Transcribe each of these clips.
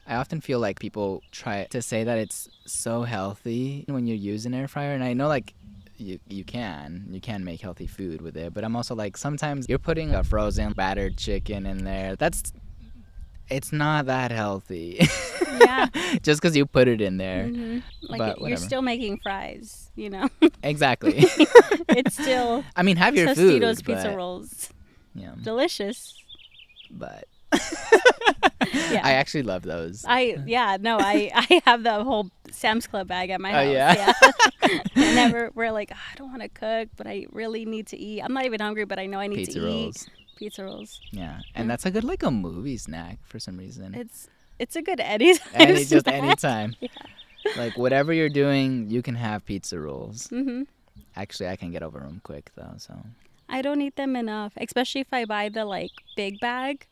I often feel like people try to say that it's so healthy when you use an air fryer, and I know like you can make healthy food with it, but I'm also like, sometimes you're putting a frozen battered chicken in there. It's not that healthy. Yeah. Just because you put it in there. Mm-hmm. Like But you're whatever. still making fries, you know. Exactly. It's still I mean, have your food. Tostitos pizza but, rolls. Yeah. Delicious. But Yeah. I actually love those. I have the whole Sam's Club bag at my house. Oh, yeah? And we're like, I don't want to cook, but I really need to eat. I'm not even hungry, but I know I need Pizza to rolls. eat. Pizza rolls. Yeah. And that's a good, like, a movie snack for some reason. It's a good anytime. Just anytime. Yeah. Like, whatever you're doing, you can have pizza rolls. Mm-hmm. Actually, I can get over them quick, though, so. I don't eat them enough, especially if I buy the, like, big bag.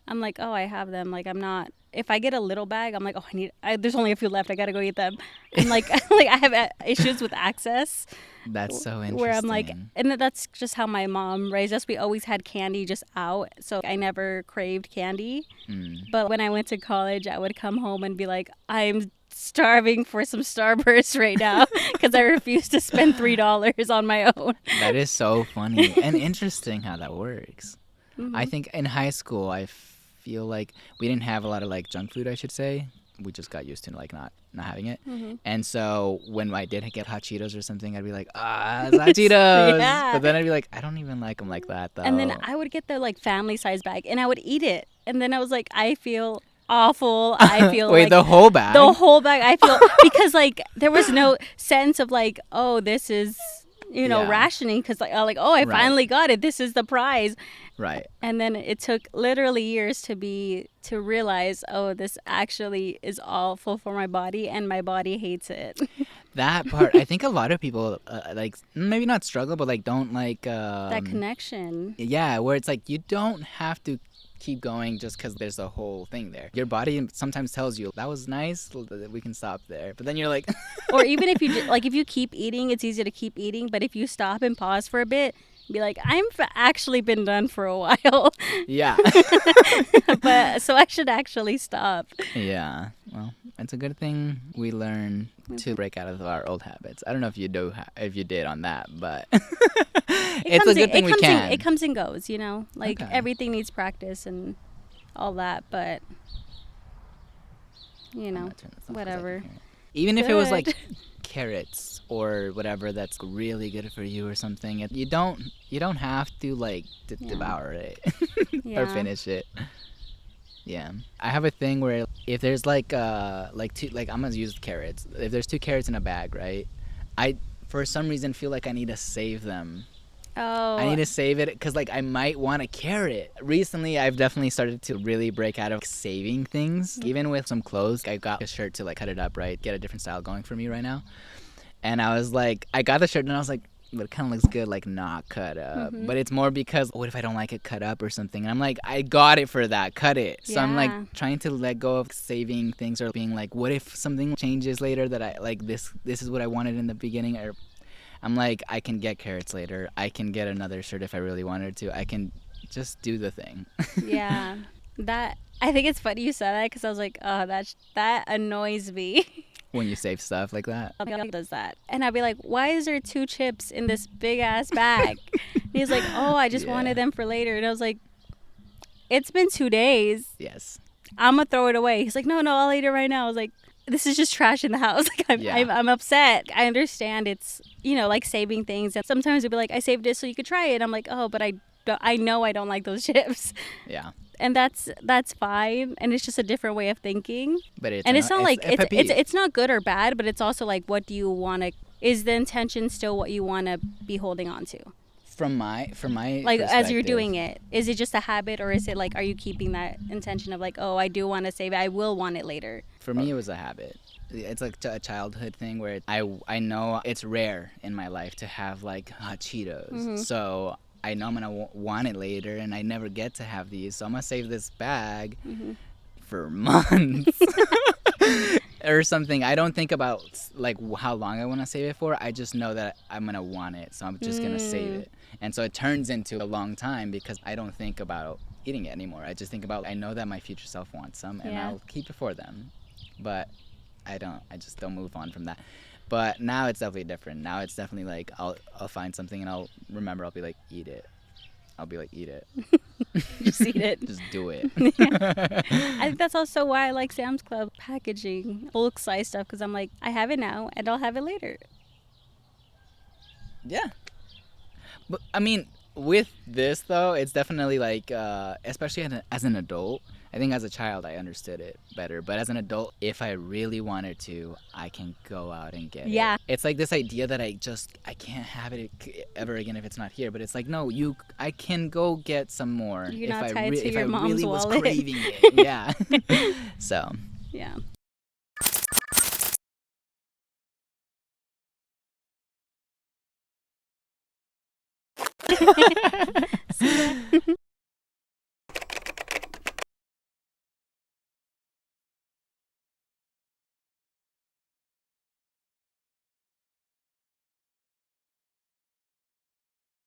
I'm like, oh, I have them. Like, I'm not. If I get a little bag, I'm like, oh, there's only a few left. I gotta go eat them. And like, I have issues with access. That's so interesting. Where I'm like, and that's just how my mom raised us. We always had candy just out, so I never craved candy. But when I went to college, I would come home and be like, I'm starving for some Starburst right now because I refuse to spend $3 on my own. That is so funny and interesting how that works. Mm-hmm. I think in high school, I feel like we didn't have a lot of like junk food, I should say. We just got used to like not having it. Mm-hmm. And so when I did get hot Cheetos or something, I'd be like, it's hot Cheetos. Yeah. But then I'd be like, I don't even like them like that though. And then I would get the like family size bag and I would eat it. And then I was like, I feel awful. I feel Wait, like the whole bag? the whole bag. I feel because like there was no sense of like, oh, this is, Yeah. rationing because like, I Right. finally got it. This is the prize. Right. And then it took literally years to realize, oh, this actually is awful for my body and my body hates it. That part, I think a lot of people like maybe not struggle, but like don't like That connection. Yeah, where it's like you don't have to keep going just because there's a whole thing there. Your body sometimes tells you that was nice, we can stop there. But then you're like, Or even if you if you keep eating, it's easy to keep eating. But if you stop and pause for a bit, be like, actually been done for a while. yeah. But so I should actually stop. Yeah. Well, it's a good thing we learn to break out of our old habits. I don't know if you did on that, but it's a good thing we can. It comes and goes, Like Okay. everything needs practice and all that, but I'm gonna turn this off 'cause I whatever. can hear it. Even if it was like Good. carrots or whatever that's really good for you or something, you don't have to like Yeah. devour it or Yeah. finish it. Yeah, I have a thing where if there's like two, like I'm gonna use carrots. If there's 2 carrots in a bag, right? I for some reason feel like I need to save them. Oh. I need to save it because like I might want a carrot. Recently, I've definitely started to really break out of saving things. Even with some clothes, I got a shirt to like cut it up, right? Get a different style going for me right now. And I was like, I got the shirt and I was like, but it kind of looks good, like not cut up. Mhm. But it's more because what if I don't like it cut up or something? And I'm like, I got it for that, cut it. So I'm Yeah. like trying to let go of saving things or being like, what if something changes later that I like this is what I wanted in the beginning, or I'm like, I can get carrots later. I can get another shirt if I really wanted to. I can just do the thing. Yeah. I think it's funny you said that because I was like, oh, that annoys me. When you save stuff like that. Does that, and I'd be like, why is there 2 chips in this big ass bag? And he's like, oh, I just Yeah. wanted them for later. And I was like, it's been 2 days. Yes. I'm gonna throw it away. He's like, no, I'll eat it right now. I was like, this is just trash in the house. Like Yeah. I'm upset. I understand it's like saving things, and sometimes it'd be like, I saved it so you could try it. I'm like, oh, but I know I don't like those chips. Yeah. And that's fine, and it's just a different way of thinking. But it's It's not like a pet peeve. it's not good or bad, but it's also like, what do you want to? Is the intention still what you want to be holding on to? From my Like as you're perspective, doing it, is it just a habit, or is it like, are you keeping that intention of like, oh, I do want to save it, I will want it later? For me, it was a habit. It's like a childhood thing where I know it's rare in my life to have like hot Cheetos. Mm-hmm. So I know I'm going to want it later and I never get to have these. So I'm going to save this bag Mm-hmm. for months. or something. I don't think about like how long I want to save it for. I just know that I'm gonna want it, so I'm just gonna save it. And so it turns into a long time because I don't think about eating it anymore. I just think about, I know that my future self wants some, and I'll keep it for them. But I just don't move on from that. But now it's definitely different. Now it's definitely like I'll find something and I'll remember. I'll be like, eat it. I'll be like, eat it. Just eat it. Just do it. I think that's also why I like Sam's Club packaging, bulk size stuff, because I'm like, I have it now and I'll have it later. Yeah. But I mean, with this though, it's definitely like, especially as an adult. I think as a child I understood it better, but as an adult, if I really wanted to, I can go out and get it. It's like this idea that I can't have it ever again if it's not here. But it's like, no, I can go get some more You're not if tied to if your I mom's really was wallet. craving it. Yeah. So. Yeah.